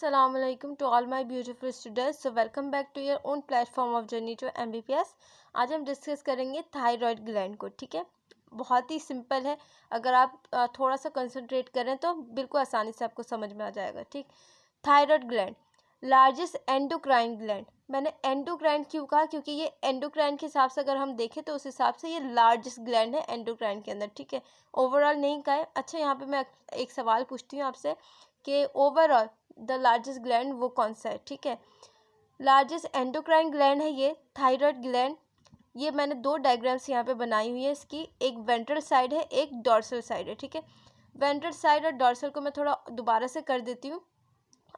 Assalamu alaikum to all my beautiful students. So welcome back to your own platform of journey to MBPS. आज हम discuss करेंगे thyroid gland को. ठीक है, बहुत ही सिंपल है. अगर आप थोड़ा सा कंसंट्रेट करें तो बिल्कुल आसानी से आपको समझ में आ जाएगा. ठीक, thyroid gland largest endocrine gland. मैंने एंडोक्राइन क्यों कहा? क्योंकि ये एंडोक्राइन के हिसाब से अगर हम देखें तो उस हिसाब से ये लार्जेस्ट ग्लैंड है एंडोक्राइन के अंदर. ठीक है, ओवरऑल नहीं कहा है. अच्छा, यहाँ पे मैं एक सवाल पूछती हूँ आपसे कि ओवरऑल द लार्जेस्ट ग्लैंड वो कौन सा है. ठीक है, लार्जेस्ट एंडोक्राइन ग्लैंड है ये थायराइड ग्लैंड. ये मैंने दो डायग्राम्स यहाँ पे बनाई हुई है इसकी. एक वेंट्रल साइड है, एक डॉर्सल साइड है. ठीक है, वेंट्रल साइड और डॉर्सल को मैं थोड़ा दोबारा से कर देती हूँ.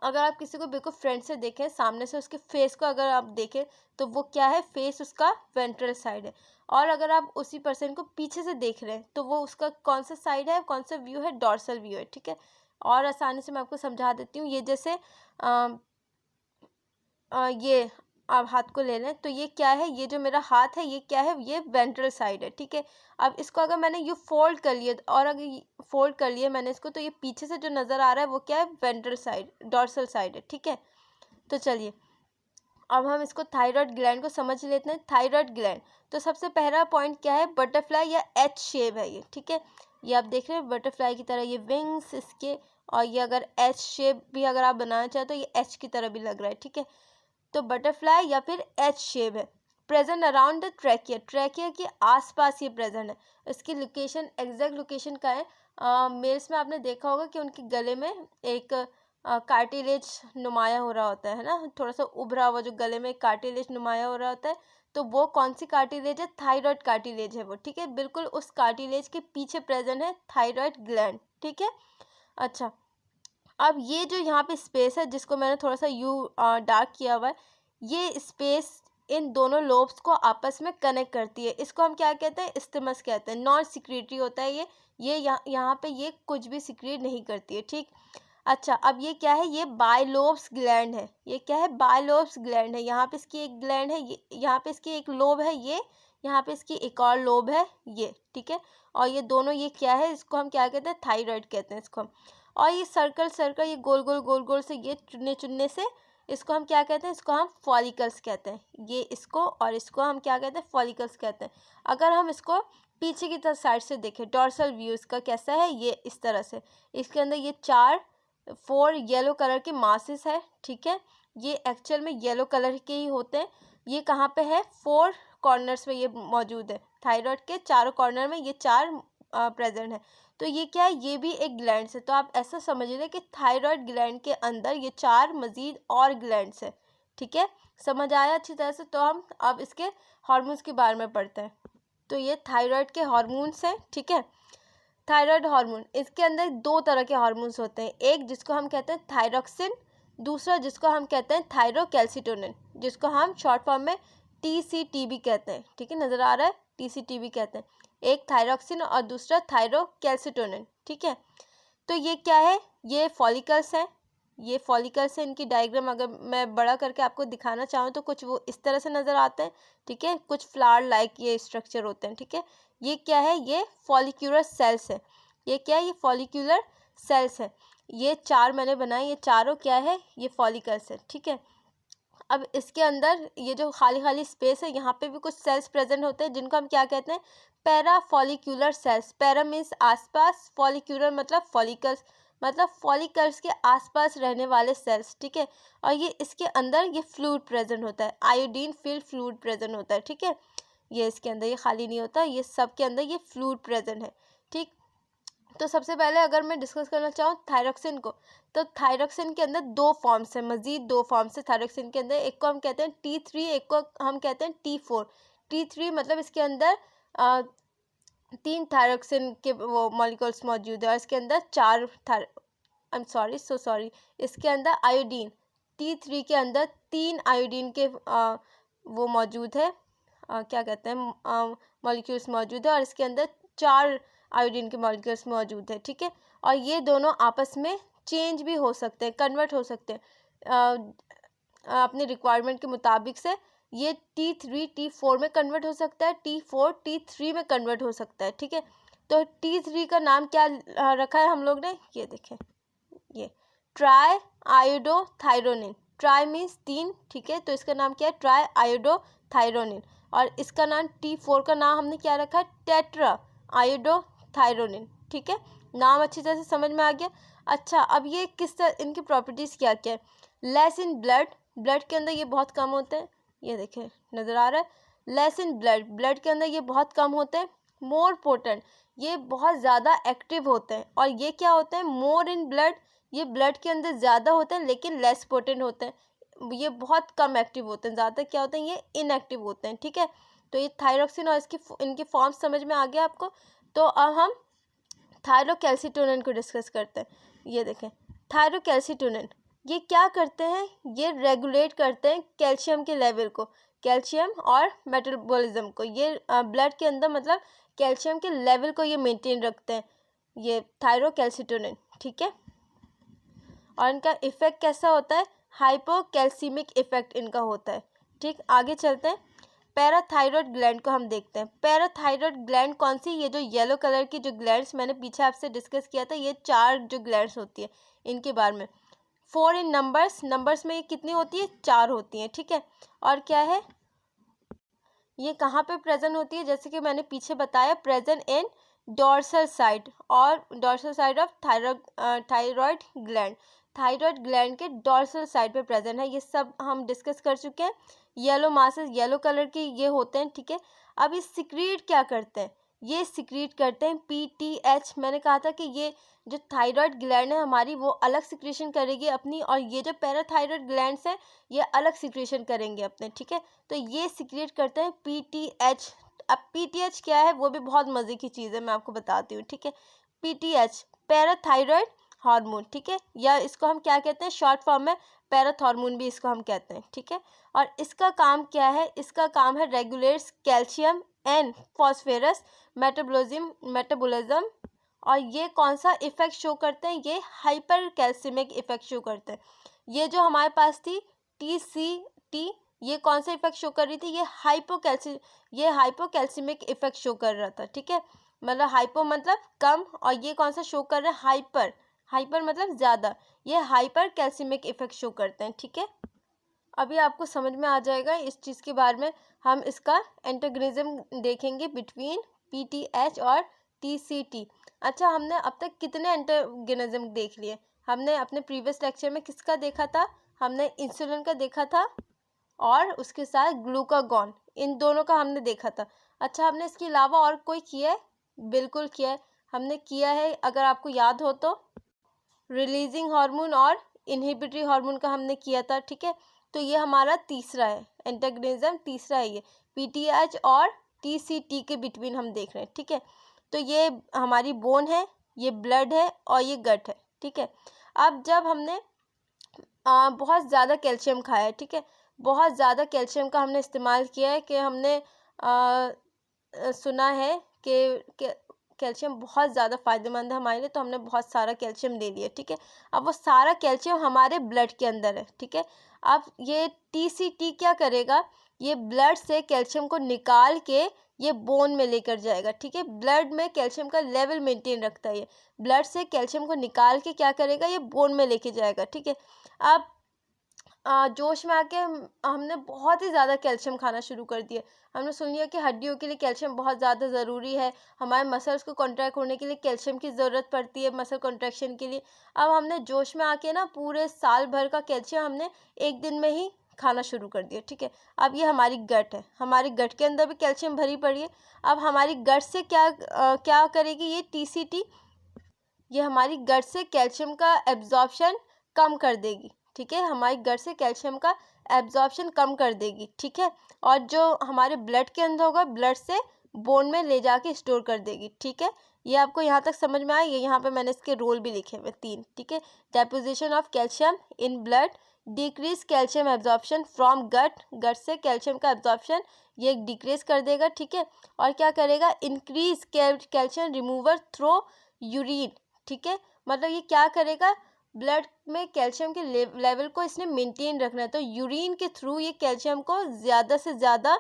अगर आप किसी को बिल्कुल फ्रंट से देखें, सामने से उसके फेस को अगर आप देखें तो वो क्या है, फेस उसका वेंट्रल साइड है. और अगर आप उसी पर्सन को पीछे से देख रहे हैं तो वो उसका कौन सा साइड है, कौन सा व्यू है, डॉर्सल व्यू है. ठीक है, और आसानी से मैं आपको समझा देती हूँ. ये जैसे ये आप हाथ को ले लें तो ये क्या है, ये जो मेरा हाथ है ये क्या है, ये वेंट्रल साइड है. ठीक है, अब इसको अगर मैंने ये फोल्ड कर लिया और अगर फोल्ड कर लिया मैंने इसको, तो ये पीछे से जो नज़र आ रहा है वो क्या है, वेंट्रल साइड, डॉर्सल साइड है. ठीक है, तो चलिए अब हम इसको थायराइड ग्लैंड को समझ लेते हैं. थायराइड ग्लैंड, तो सबसे पहला पॉइंट क्या है, बटरफ्लाई या एच शेप है ये. ठीक है, ये आप देख रहे हैं बटरफ्लाई की तरह ये विंग्स इसके, और ये अगर एच शेप भी अगर आप बनाना चाहें तो ये एच की तरह भी लग रहा है. ठीक है, तो बटरफ्लाई या फिर एच शेप है. Present around the trachea, trachea के आसपास ये प्रेजेंट है. इसकी लोकेशन, एग्जैक्ट लोकेशन का है, मेल्स में आपने देखा होगा कि उनके गले में एक कार्टिलेज नुमाया हो रहा होता है ना, थोड़ा सा उभरा हुआ जो गले में कार्टिलेज नुमाया हो रहा होता है. तो वो कौन सी कार्टिलेज है, थायराइड कार्टिलेज है वो. ठीक है, बिल्कुल उस कार्टिलेज के पीछे प्रेजेंट है थायराइड ग्लैंड. ठीक है, अच्छा, अब ये जो यहाँ पे स्पेस है जिसको मैंने थोड़ा सा यू डार्क किया हुआ है, ये स्पेस इन दोनों लोब्स को आपस में कनेक्ट करती है. इसको हम क्या कहते हैं, इस्थिमस कहते हैं. नॉन सिक्रीटरी होता है ये यहाँ पे ये कुछ भी सिक्रीट नहीं करती है. ठीक, अच्छा, अब ये क्या है, ये बायलोब्स ग्लैंड है. ये क्या है, बायलोब्स ग्लैंड है. यहाँ पे इसकी एक ग्लैंड है, ये यहाँ पे इसकी एक लोब है, ये यहाँ पे इसकी एक और लोब है ये. ठीक है, और ये दोनों ये क्या है, इसको हम क्या कहते हैं, थायराइड कहते हैं इसको हम. और ये सर्कल सर्कल, ये गोल गोल गोल गोल से ये चुनने चुनने से इसको हम क्या कहते हैं, इसको हम फॉलिकल्स कहते हैं. ये इसको और इसको हम क्या कहते हैं, फॉलिकल्स कहते हैं. अगर हम इसको पीछे की तरफ साइड से देखें, डॉर्सल व्यू इसका कैसा है, ये इस तरह से. इसके अंदर ये 4 येलो कलर के मासेस है. ठीक है, ये एक्चुअल में येलो कलर के ही होते हैं. ये कहाँ पे है, 4 कॉर्नर्स में ये मौजूद है. थायराइड के चारों कॉर्नर में ये 4 प्रेजेंट है. तो ये क्या है, ये भी एक ग्लैंड है. तो आप ऐसा समझ लें कि थायराइड ग्लैंड के अंदर ये 4 मजीद और ग्लैंड्स है. ठीक है, समझ आया अच्छी तरह से. तो हम अब इसके हार्मोन्स के बारे में पढ़ते हैं. तो ये थायराइड के हार्मोन्स हैं. ठीक है, थायराइड हार्मोन, इसके अंदर 2 तरह के हार्मोन्स होते हैं. एक जिसको हम कहते हैं थायरोक्सिन, दूसरा जिसको हम कहते हैं थायरोकैल्सिटोनिन, जिसको हम शॉर्ट फॉर्म में TCTB कहते हैं. ठीक है, नज़र आ रहा है, TCTB कहते हैं. एक थायरोक्सिन और दूसरा थायरोकैल्सिटोनिन. ठीक है, तो ये क्या है, ये फॉलिकल्स हैं. ये फॉलिकल्स हैं, इनकी डायग्राम अगर मैं बड़ा करके आपको दिखाना चाहूँ तो कुछ वो इस तरह से नज़र आते हैं. ठीक है, कुछ फ्लावर लाइक ये स्ट्रक्चर होते हैं. ठीक है, ये क्या है, ये फॉलिक्यूलर सेल्स है. ये क्या है, ये फॉलिक्यूलर सेल्स है. ये 4 मैंने बनाए, ये चारों क्या है, ये फॉलिकल्स है. ठीक है, अब इसके अंदर ये जो खाली खाली स्पेस है यहाँ पे भी कुछ सेल्स प्रेजेंट होते हैं जिनको हम क्या कहते हैं, para follicular cells. Para means आसपास, फॉलिक्यूलर मतलब फॉलिकल्स, मतलब फॉलिकल्स के आसपास रहने वाले सेल्स. ठीक है, और ये इसके अंदर ये फ्लूइड प्रेजेंट होता है, आयोडीन फिल्ड फ्लूइड प्रेजेंट होता है. ठीक है, ये इसके अंदर ये खाली नहीं होता, ये सब के अंदर ये फ्लूइड प्रेजेंट है. ठीक, तो सबसे पहले अगर मैं डिस्कस करना चाहूँ थायरोक्सिन को, तो थायरोक्सिन के अंदर 2 फॉर्म्स हैं, मजीद 2 फॉर्म्स है थायरोक्सिन के अंदर. एक को हम कहते हैं T3, एक को हम कहते हैं T4. T3 मतलब इसके अंदर 3 थायरोक्सिन के वो मॉलिक्यूल्स मौजूद है, और इसके अंदर 4 I am sorry, so sorry, इसके अंदर आयोडीन, T3 के अंदर 3 आयोडीन के वो मौजूद है, क्या कहते हैं, मॉलिक्यूल्स मौजूद है, और इसके अंदर 4 आयोडीन के मॉलिक्यूल्स मौजूद है. ठीक है, और ये दोनों आपस में चेंज भी हो सकते हैं, कन्वर्ट हो सकते हैं अपनी रिक्वायरमेंट के मुताबिक से. ये T3 T4 में कन्वर्ट हो सकता है, T4 T3 में कन्वर्ट हो सकता है. ठीक है, तो T3 का नाम क्या रखा है हम लोग ने, ये देखें, ये ट्राई आयोडोथायरोनिन। ट्राई मीन्स 3, ठीक है, तो इसका नाम क्या है, ट्राई आयोडोथायरोनिन। और इसका नाम T4 का नाम हमने क्या रखा है, टेट्रा आयोडोथायरोनिन, ठीक है। नाम अच्छी तरह से समझ में आ गया। अच्छा, अब ये किस तरह, इनकी प्रॉपर्टीज़ क्या क्या है। लेस इन ब्लड, ब्लड के अंदर ये बहुत कम होते हैं, ये देखें नज़र आ रहा है, लेस इन ब्लड, ब्लड के अंदर ये बहुत कम होते हैं। मोर पोटेंट, ये बहुत ज़्यादा एक्टिव होते हैं। और ये क्या होते हैं, मोर इन ब्लड, ये ब्लड के अंदर ज़्यादा होते हैं लेकिन लेस पोटेंट होते हैं, ये बहुत कम एक्टिव होते हैं। ज़्यादातर क्या होते हैं, ये इनएक्टिव होते हैं, ठीक है। तो ये थायरोक्सिन और इनकी फॉर्म समझ में आ गया आपको। तो अब हम थायरोकैल्सिटोनिन को डिस्कस करते हैं। ये देखें थायरोकैल्सिटोनिन, ये क्या करते हैं, ये रेगुलेट करते हैं कैल्शियम के लेवल को, कैल्शियम और मेटाबॉलिज्म को। ये ब्लड के अंदर मतलब कैल्शियम के लेवल को ये मेंटेन रखते हैं, ये थायरोकैल्सिटोनिन, ठीक है। और इनका इफेक्ट कैसा होता है, हाइपोकैल्सीमिक इफेक्ट इनका होता है, ठीक। आगे चलते हैं, पैराथायरॉयड ग्लैंड को हम देखते हैं। पैराथायरॉयड ग्लैंड कौन सी, ये जो येलो कलर की जो ग्लैंड्स मैंने पीछे आपसे डिस्कस किया था, ये 4 जो ग्लैंड्स होती है इनके बारे में। 4 इन नंबर्स में ये कितनी होती है, 4 होती हैं, ठीक है। और क्या है, ये कहाँ पे प्रेजेंट होती है, जैसे कि मैंने पीछे बताया, प्रेजेंट इन डोर्सल साइड और dorsal side of thyroid gland, thyroid gland के डोर्सल साइड पे प्रेजेंट है। ये सब हम डिस्कस कर चुके हैं। येलो मासेस, येलो कलर के ये होते हैं, ठीक है। अब ये सिक्रीट क्या करते हैं, ये सिक्रीट करते हैं PTH। मैंने कहा था कि ये जो थायरॉयड ग्लैंड है हमारी, वो अलग सिक्रीशन करेगी अपनी, और ये जो पैराथायरॉयड ग्लैंड्स हैं ये अलग सिक्रीशन करेंगे अपने, ठीक है। तो ये सिक्रीट करते हैं PTH। अब PTH क्या है, वो भी बहुत मज़े की चीज़ है, मैं आपको बताती हूँ, ठीक है। PTH पैराथायरॉयड हार्मोन, ठीक है, या इसको हम क्या कहते हैं, शॉर्ट फॉर्म में पैराथॉर्मोन भी इसको हम कहते हैं, ठीक है। और इसका काम क्या है, इसका काम है regulates calcium and phosphorus metabolism. और ये कौन सा इफेक्ट शो करते हैं, ये हाइपर कैल्सिमिक इफेक्ट शो करते हैं। ये जो हमारे पास थी TCT, ये कौन सा इफेक्ट शो कर रही थी, ये हाइपोकैल्सिमिक इफेक्ट शो कर रहा था, ठीक है। मतलब हाइपो मतलब कम, और ये कौन सा शो कर रहा है, हाइपर, हाइपर मतलब ज़्यादा, ये हाइपर कैल्सिमिक इफेक्ट शो करते हैं, ठीक है। अभी आपको समझ में आ जाएगा इस चीज़ के बारे में। हम इसका एंटागोनिज्म देखेंगे बिटवीन PTH और TCT। अच्छा, हमने अब तक कितने एंटागोनिज्म देख लिए, हमने अपने प्रीवियस लेक्चर में किसका देखा था, हमने इंसुलिन का देखा था और उसके साथ ग्लूकागॉन, इन दोनों का हमने देखा था। अच्छा, हमने इसके अलावा और कोई किया है, बिल्कुल किया है, हमने किया है, अगर आपको याद हो तो रिलीजिंग हार्मोन और इनहिबिटरी हार्मोन का हमने किया था, ठीक है। तो ये हमारा तीसरा है, एंटागोनिज्म तीसरा है, ये PTH और TCT के बिटवीन हम देख रहे हैं, ठीक है। तो ये हमारी बोन है, ये ब्लड है और ये गट है, ठीक है। अब जब हमने बहुत ज़्यादा कैल्शियम खाया है, ठीक है, बहुत ज़्यादा कैल्शियम का हमने इस्तेमाल किया है, कि हमने सुना है कि कैल्शियम बहुत ज़्यादा फ़ायदेमंद है हमारे लिए, तो हमने बहुत सारा कैल्शियम ले लिया, ठीक है। अब वो सारा कैल्शियम हमारे ब्लड के अंदर है, ठीक है। अब ये TCT क्या करेगा, ये ब्लड से कैल्शियम को निकाल के ये बोन में लेकर जाएगा, ठीक है। ब्लड में कैल्शियम का लेवल मेंटेन रखता है, ये ब्लड से कैल्शियम को निकाल के क्या करेगा, ये बोन में लेके जाएगा, ठीक है। अब जोश में आके हमने बहुत ही ज़्यादा कैल्शियम खाना शुरू कर दिया। हमने सुन लिया कि हड्डियों के लिए कैल्शियम बहुत ज़्यादा ज़रूरी है, हमारे मसल्स को कॉन्ट्रैक्ट होने के लिए कैल्शियम की ज़रूरत पड़ती है, मसल कॉन्ट्रैक्शन के लिए। अब हमने जोश में आके ना पूरे साल भर का कैल्शियम हमने एक दिन में ही खाना शुरू कर दिया, ठीक है। अब ये हमारी गट है, हमारी गट के अंदर भी कैल्शियम भरी पड़ी है। अब हमारी गट से क्या करेगी ये TCT, ये हमारी गट से कैल्शियम का एब्जॉर्प्शन कम कर देगी, ठीक है, हमारी गट से कैल्शियम का एब्जॉर्प्शन कम कर देगी, ठीक है। और जो हमारे ब्लड के अंदर होगा, ब्लड से बोन में ले जाके स्टोर कर देगी, ठीक है। ये आपको यहाँ तक समझ में आया, ये यहाँ पे मैंने इसके रोल भी लिखे हुए 3, ठीक है। Deposition of calcium in blood, decrease calcium absorption from gut, gut से कैल्शियम का एब्जॉर्प्शन ये डिक्रीज कर देगा, ठीक है। और क्या करेगा, increase calcium remover through urine, ठीक है। मतलब ये क्या करेगा, ब्लड में कैल्शियम के लेवल को इसने मेंटेन रखना है, तो यूरिन के थ्रू ये कैल्शियम को ज़्यादा से ज़्यादा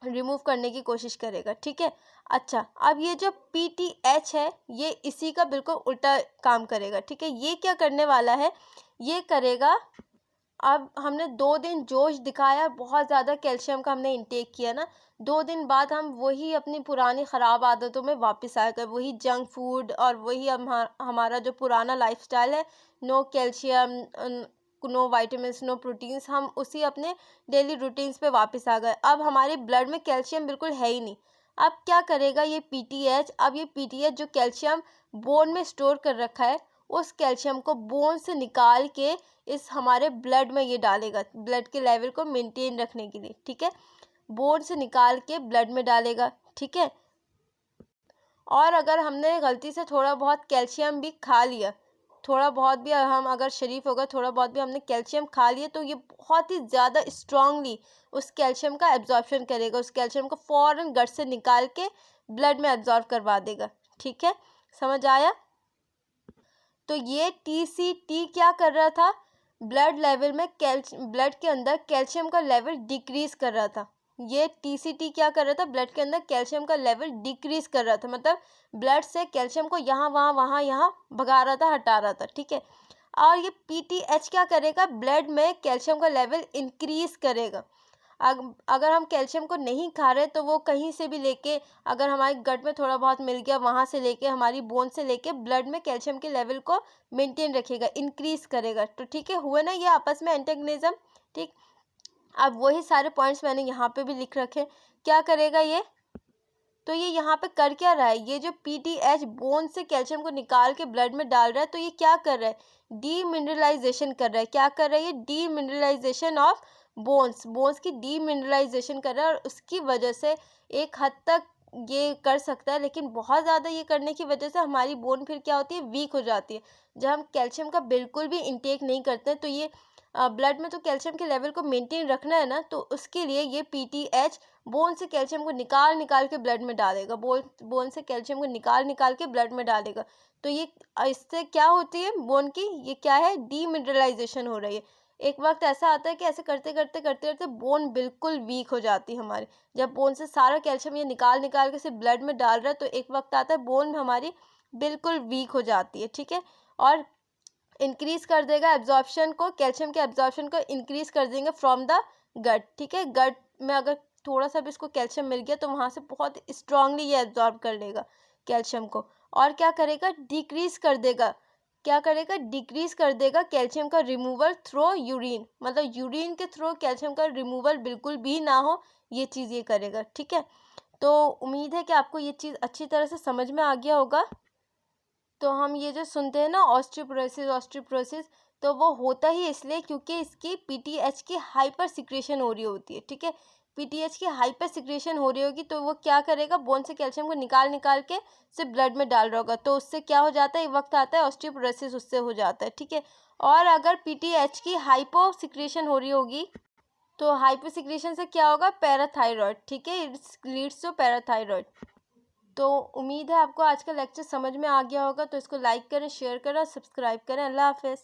रिमूव करने की कोशिश करेगा, ठीक है। अच्छा, अब ये जो PTH है ये इसी का बिल्कुल उल्टा काम करेगा, ठीक है। ये क्या करने वाला है, ये करेगा, अब हमने 2 दिन जोश दिखाया, बहुत ज़्यादा कैल्शियम का हमने इंटेक किया ना, 2 दिन बाद हम वही अपनी पुरानी ख़राब आदतों में वापस आ गए, वही जंक फूड और वही हमारा जो पुराना लाइफ़स्टाइल है, no calcium, no vitamins, no proteins, हम उसी अपने डेली रूटीन्स पे वापस आ गए। अब हमारे ब्लड में कैल्शियम बिल्कुल है ही नहीं। अब क्या करेगा ये PTH, अब ये PTH जो कैल्शियम बोन में स्टोर कर रखा है, उस कैल्शियम को बोन से निकाल के इस हमारे ब्लड में ये डालेगा, ब्लड के लेवल को मेंटेन रखने के लिए, ठीक है। बोन से निकाल के ब्लड में डालेगा, ठीक है। और अगर हमने गलती से थोड़ा बहुत कैल्शियम भी खा लिया, थोड़ा बहुत भी हम अगर शरीफ हो गए, थोड़ा बहुत भी हमने कैल्शियम खा लिया, तो ये बहुत ही ज़्यादा स्ट्रांगली उस कैल्शियम का एब्जॉर्प्शन करेगा, उस कैल्शियम को फ़ौरन गट से निकाल के ब्लड में एब्जॉर्ब करवा देगा, ठीक है। समझ आया? तो ये TCT क्या कर रहा था, ब्लड लेवल में ब्लड के अंदर कैल्शियम का लेवल डिक्रीज कर रहा था। ये TCT क्या कर रहा था, ब्लड के अंदर कैल्शियम का लेवल डिक्रीज कर रहा था, मतलब ब्लड से कैल्शियम को यहाँ वहाँ वहाँ यहाँ भगा रहा था, हटा रहा था, ठीक है। और ये PTH क्या करेगा, ब्लड में कैल्शियम का लेवल इंक्रीज करेगा। अगर हम कैल्शियम को नहीं खा रहे तो वो कहीं से भी लेके, अगर हमारे गट में थोड़ा बहुत मिल गया, वहाँ से लेके हमारी बोन से लेके ब्लड में कैल्शियम के लेवल को मेंटेन रखेगा, इंक्रीज करेगा। तो ठीक है, हुए ना ये आपस में एंटेगनिज्म, ठीक। अब वही सारे पॉइंट्स मैंने यहाँ पे भी लिख रखे। क्या करेगा ये, तो ये यहाँ पे कर क्या रहा है, ये जो PTH बोन से कैल्शियम को निकाल के ब्लड में डाल रहा है, तो ये क्या कर रहा है, डीमिनरलाइजेशन कर रहा है। क्या कर रहा है ये, डीमिनरलाइजेशन ऑफ बोन्स की डीमिनरलाइजेशन कर रहा है। और उसकी वजह से एक हद तक ये कर सकता है, लेकिन बहुत ज़्यादा ये करने की वजह से हमारी बोन फिर क्या होती है, वीक हो जाती है। जब हम कैल्शियम का बिल्कुल भी इंटेक नहीं करते तो ये ब्लड में तो कैल्शियम के लेवल को मेंटेन रखना है ना, तो उसके लिए ये PTH बोन से कैल्शियम को निकाल निकाल के ब्लड में डालेगा, बोन से कैल्शियम को निकाल निकाल के ब्लड में डालेगा। तो ये इससे क्या होती है बोन की, ये क्या है, डीमिनरलाइजेशन हो रही है। एक वक्त ऐसा आता है कि ऐसे करते करते करते करते बोन बिल्कुल वीक हो जाती है हमारी। जब बोन से सारा कैल्शियम ये निकाल निकाल के सिर्फ ब्लड में डाल रहा है, तो एक वक्त आता है बोन हमारी बिल्कुल वीक हो जाती है, ठीक है। और इंक्रीज कर देगा एब्जॉर्प्शन को, कैल्शियम के एब्जॉर्प्शन को इंक्रीज कर देंगे फ्रॉम द गट, ठीक है। गट में अगर थोड़ा सा भी इसको कैल्शियम मिल गया तो वहाँ से बहुत स्ट्रांगली ये एब्जॉर्ब कर लेगा कैल्शियम को। और क्या करेगा, डिक्रीज कर देगा, क्या करेगा, डिक्रीज कर देगा कैल्शियम का रिमूवल थ्रू यूरिन, मतलब यूरिन के थ्रू कैल्शियम का रिमूवल बिल्कुल भी ना हो, ये चीज़ ये करेगा, ठीक है। तो उम्मीद है कि आपको ये चीज़ अच्छी तरह से समझ में आ गया होगा। तो हम ये जो सुनते हैं ना ऑस्टियोपोरोसिस, तो वो होता ही इसलिए क्योंकि इसकी PTH की हाइपर सिक्रेशन हो रही होती है, ठीक है। PTH की हाइपर सिक्रेशन हो रही होगी तो वो क्या करेगा, बोन से कैल्शियम को निकाल निकाल के सिर्फ ब्लड में डाल रहा होगा, तो उससे क्या हो जाता है, एक वक्त आता है ऑस्टियोपोरोसिस उससे हो जाता है, ठीक है। और अगर PTH की हाइपो सिक्रेशन हो रही होगी, तो हाइपर सिक्रेशन से क्या होगा, पैराथायरॉयड, ठीक है, इट्स लीड्स टू पैराथायरॉयड। तो उम्मीद है आपको आज का लेक्चर समझ में आ गया होगा। तो इसको लाइक करें, शेयर करें और सब्सक्राइब करें। अल्लाह हाफ़िज़।